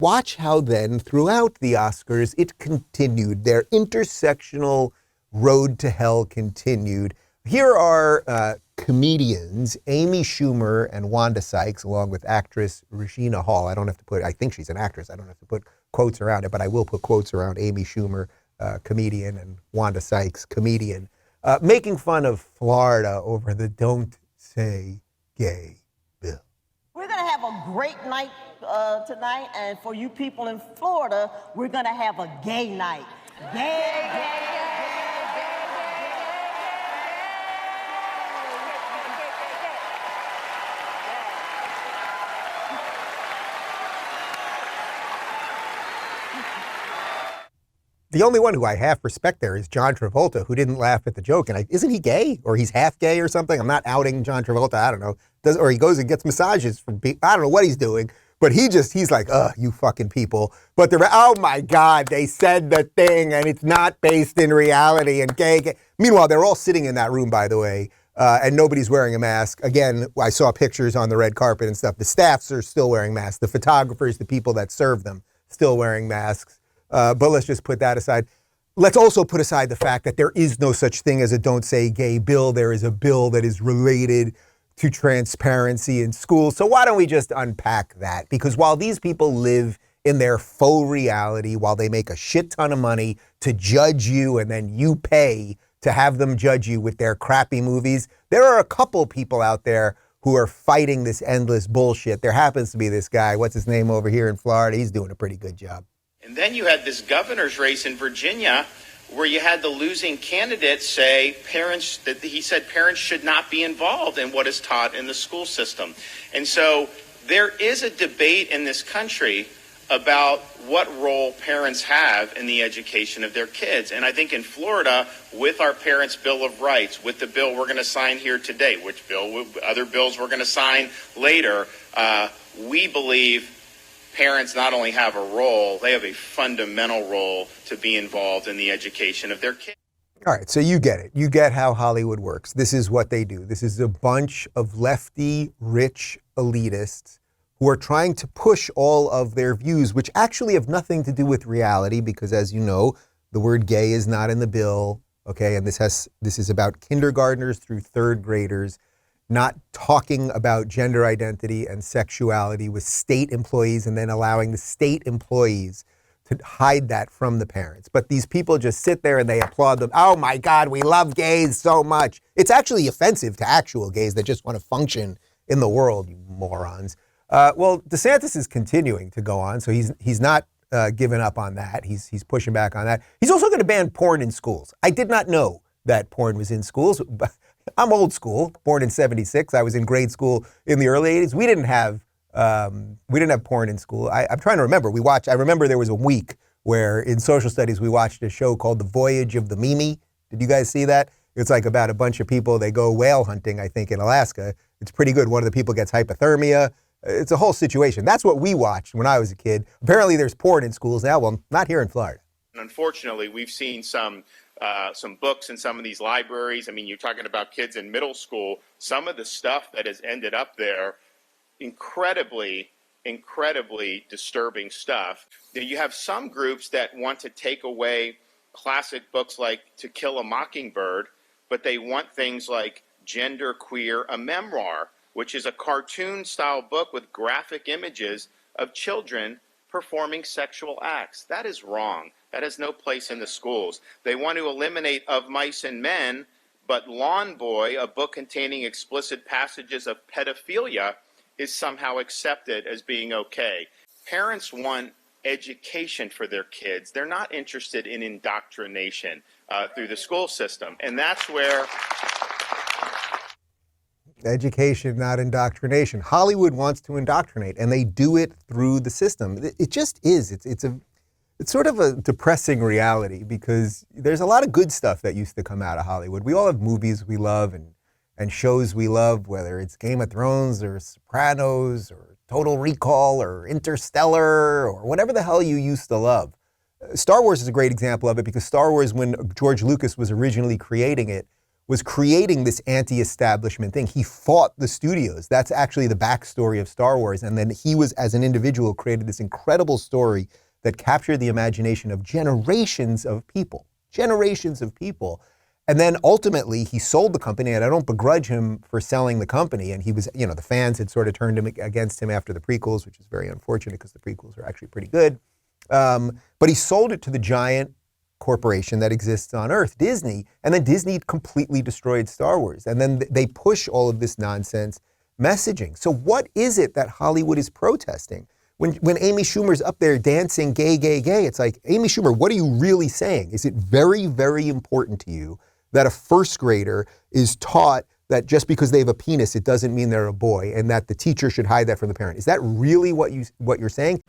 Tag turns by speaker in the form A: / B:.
A: Watch how then, throughout the Oscars, it continued. Their intersectional road to hell continued. Here are comedians Amy Schumer and Wanda Sykes, along with actress Regina Hall. I think she's an actress. I don't have to put quotes around it, but I will put quotes around Amy Schumer, comedian, and Wanda Sykes, comedian, making fun of Florida over the Don't Say Gay bill.
B: We're going to have a great night tonight, and for you people in Florida, we're going to have a gay night. Gay.
A: The only one who I half respect there is John Travolta, who didn't laugh at the joke. And isn't he gay? Or he's half gay or something? I'm not outing John Travolta. I don't know. Or he goes and gets massages from people. I don't know what he's doing. But he's like, you fucking people. But oh my God, they said the thing and it's not based in reality and gay. Meanwhile, they're all sitting in that room, by the way, and nobody's wearing a mask. Again, I saw pictures on the red carpet and stuff. The staffs are still wearing masks. The photographers, the people that serve them, still wearing masks. But let's just put that aside. Let's also put aside the fact that there is no such thing as a Don't Say Gay bill. There is a bill that is related to transparency in schools. So why don't we just unpack that? Because while these people live in their faux reality, while they make a shit ton of money to judge you and then you pay to have them judge you with their crappy movies, there are a couple people out there who are fighting this endless bullshit. There happens to be this guy, what's his name over here in Florida? He's doing a pretty good job.
C: And then you had this governor's race in Virginia where you had the losing candidate say parents should not be involved in what is taught in the school system. And so there is a debate in this country about what role parents have in the education of their kids. And I think in Florida, with our Parents' Bill of Rights, with the bill we're going to sign here today, other bills we're going to sign later, we believe parents not only have a role, they have a fundamental role to be involved in the education of their kids.
A: All right, so you get it. You get how Hollywood works. This is what they do. This is a bunch of lefty, rich elitists who are trying to push all of their views, which actually have nothing to do with reality, because as you know, the word gay is not in the bill, okay? And this is about kindergartners through third graders not talking about gender identity and sexuality with state employees and then allowing the state employees to hide that from the parents. But these people just sit there and they applaud them. Oh my God, we love gays so much. It's actually offensive to actual gays that just want to function in the world, you morons. Well, DeSantis is continuing to go on, so he's not given up on that. He's pushing back on that. He's also going to ban porn in schools. I did not know that porn was in schools, but I'm old school, born in '76. I was in grade school in the early '80s. We didn't have porn in school. I'm trying to remember. I remember there was a week where in social studies we watched a show called The Voyage of the Mimi. Did you guys see that? It's like about a bunch of people. They go whale hunting, I think, in Alaska. It's pretty good. One of the people gets hypothermia. It's a whole situation. That's what we watched when I was a kid. Apparently there's porn in schools now. Well, not here in Florida.
C: Unfortunately, we've seen some books in some of these libraries. I mean, you're talking about kids in middle school. Some of the stuff that has ended up there, incredibly disturbing stuff. You have some groups that want to take away classic books like To Kill a Mockingbird, but they want things like Gender Queer, a Memoir, which is a cartoon-style book with graphic images of children performing sexual acts. That is wrong. That has no place in the schools. They want to eliminate Of Mice and Men, but Lawn Boy, a book containing explicit passages of pedophilia, is somehow accepted as being okay. Parents want education for their kids. They're not interested in indoctrination through the school system. And that's where...
A: Education, not indoctrination. Hollywood wants to indoctrinate, and they do it through the system. It just is. It's sort of a depressing reality because there's a lot of good stuff that used to come out of Hollywood. We all have movies we love and shows we love, whether it's Game of Thrones or Sopranos or Total Recall or Interstellar or whatever the hell you used to love. Star Wars is a great example of it because Star Wars, when George Lucas was originally creating it, was creating this anti-establishment thing. He fought the studios. That's actually the backstory of Star Wars. And then he was, as an individual, created this incredible story that captured the imagination of generations of people. Generations of people. And then ultimately he sold the company, and I don't begrudge him for selling the company. And he was, you know, the fans had sort of turned him against him after the prequels, which is very unfortunate because the prequels are actually pretty good. But he sold it to the giant corporation that exists on Earth, Disney, and then Disney completely destroyed Star Wars. And then they push all of this nonsense messaging. So what is it that Hollywood is protesting? When Amy Schumer's up there dancing gay, gay, gay, it's like, Amy Schumer, what are you really saying? Is it very, very important to you that a first grader is taught that just because they have a penis, it doesn't mean they're a boy, and that the teacher should hide that from the parent? Is that really what you're saying?